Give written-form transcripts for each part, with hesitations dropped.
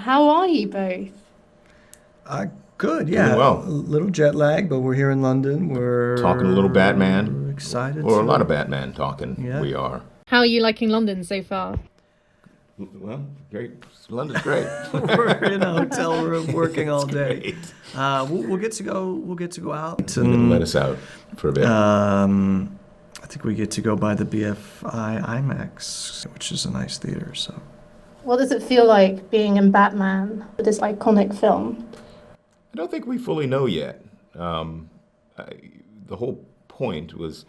How are you both? Uh, Good, Doing yeah. A well. little jet lag, but we're here in London. Talking a little Batman, We're excited or a lot of to, Batman talking. yeah. We are. How are you liking London so far? Well, great. London's great. We're in a hotel room working all It's day. great. We'll get to go. We'll get to go out, They didn't let and us out for a bit. I think we get to go by the BFI IMAX, which is a nice theater. So What does it feel like being in Batman, this iconic film? I don't think we fully know yet. I, the whole point was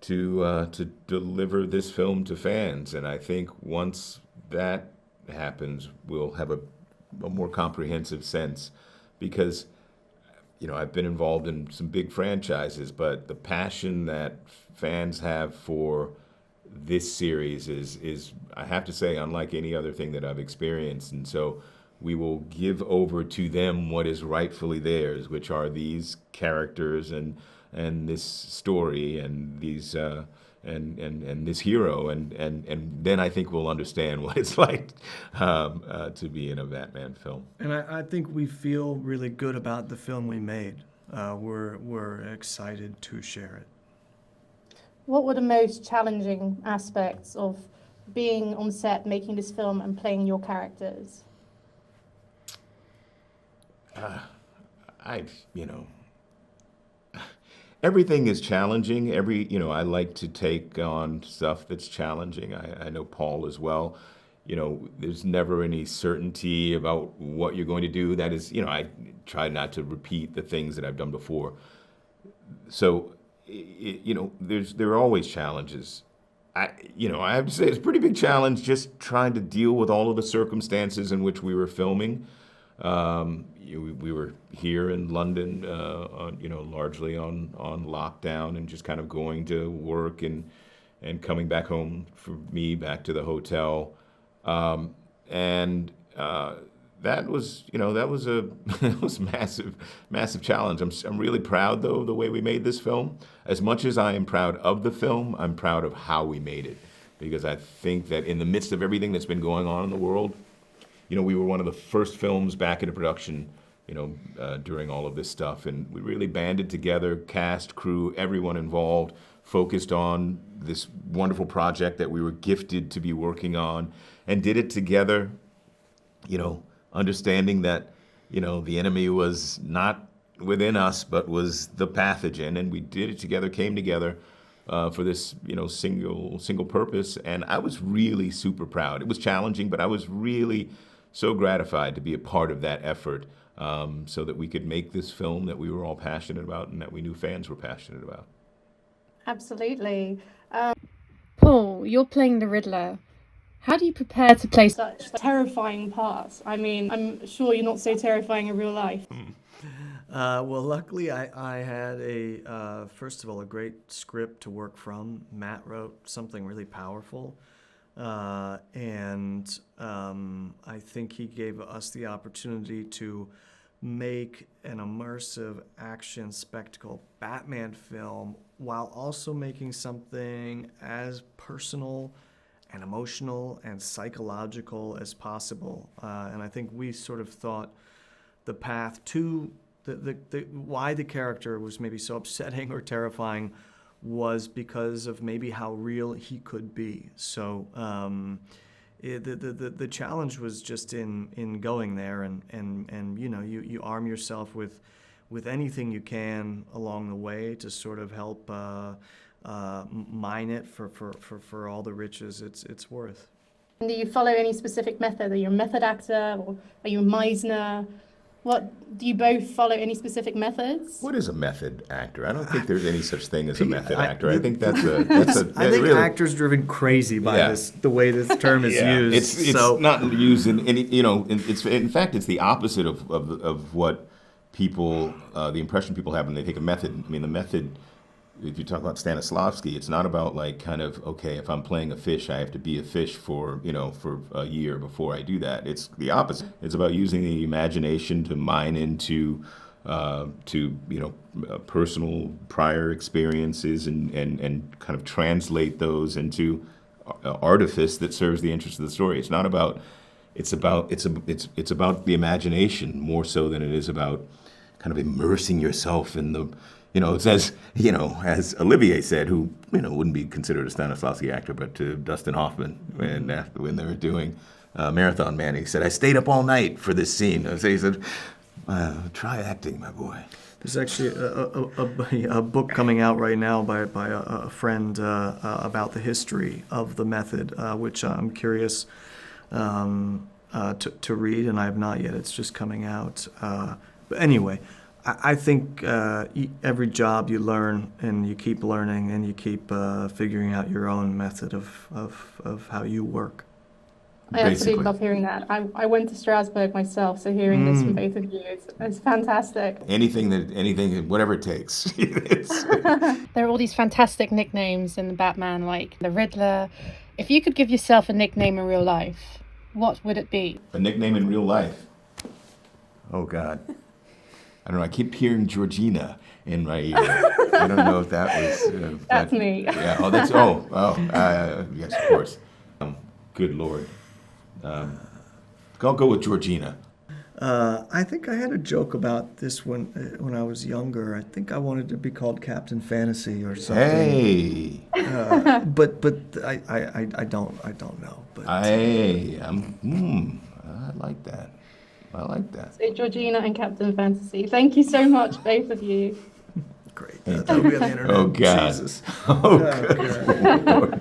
to deliver this film to fans, and I think once that happens, we'll have a more comprehensive sense. Because I've been involved in some big franchises, but the passion that fans have for this series is I have to say unlike any other thing that I've experienced, and so we will give over to them what is rightfully theirs, which are these characters and this story and these and this hero, and then I think we'll understand what it's like to be in a Batman film. and I think we feel really good about the film we made. We're excited to share it. What were the most challenging aspects of being on set, making this film, and playing your characters? I everything is challenging. I like to take on stuff that's challenging. I know Paul as well. There's never any certainty about what you're going to do. That is, I try not to repeat the things that I've done before. So, there are always challenges. I have to say it's a pretty big challenge just trying to deal with all of the circumstances in which we were filming. We were here in London, largely on lockdown and just kind of going to work and coming back home for me back to the hotel. And that was, that was a that was massive, massive challenge. I'm really proud though of the way we made this film. As much as I am proud of the film, I'm proud of how we made it, because I think that in the midst of everything that's been going on in the world, we were one of the first films back into production, during all of this stuff. And we really banded together, cast, crew, everyone involved, focused on this wonderful project that we were gifted to be working on, and did it together, understanding that, the enemy was not within us, but was the pathogen. And we did it together, came together for this, single purpose. And I was really super proud. It was challenging, but I was really so gratified to be a part of that effort, so that we could make this film that we were all passionate about and that we knew fans were passionate about. Absolutely. Paul, you're playing the Riddler. How do you prepare to play such terrifying parts? I mean, I'm sure you're not so terrifying in real life. Well, luckily, I had first of all, a great script to work from. Matt wrote something really powerful. And I think he gave us the opportunity to make an immersive action spectacle Batman film while also making something as personal and emotional and psychological as possible. And I think we sort of thought the path to why the character was maybe so upsetting or terrifying was because of maybe how real he could be. So the challenge was just in going there and you arm yourself with anything you can along the way to sort of help mine it for all the riches it's worth. Do you follow any specific method? Are you a method actor or are you a Meisner? What do you both follow any specific methods? What is a method actor? I don't think there's any such thing as a method I- actor. I think that's a I think really, actors driven crazy by Yeah. the way this term is used. It's so not used in any, it's in fact it's the opposite of what people the impression people have when they think of method. I mean, the method, if you talk about Stanislavski, it's not about like kind of, okay, if I'm playing a fish, I have to be a fish for for a year before I do that. It's the opposite. It's about using the imagination to mine into personal prior experiences and kind of translate those into artifice that serves the interest of the story. it's about the imagination more so than it is about kind of immersing yourself in the, it's as, as Olivier said, who, wouldn't be considered a Stanislavski actor, but to Dustin Hoffman when they were doing Marathon Man, he said, I stayed up all night for this scene. He said, try acting, my boy. There's actually a book coming out right now by a friend about the history of the method, which I'm curious to read, and I have not yet. It's just coming out. But anyway, I think every job you learn, and you keep learning, and you keep figuring out your own method of how you work. I absolutely love hearing that. I went to Strasbourg myself, so hearing this from both of you is fantastic. Anything, whatever it takes. There are all these fantastic nicknames in the Batman, like the Riddler. If you could give yourself a nickname in real life, what would it be? A nickname in real life? Oh, God. I don't know. I keep hearing Georgina in my ear. I don't know if that was... That's me. Yeah. Oh, yes, of course. Good Lord. I'll go with Georgina. I think I had a joke about this when I was younger. I think I wanted to be called Captain Fantasy or something. Hey. But I don't know. But I like that. I like that. So Georgina and Captain Fantasy. Thank you so much, both of you. Great. That'll be on the internet. Oh, God. Jesus. Oh, God.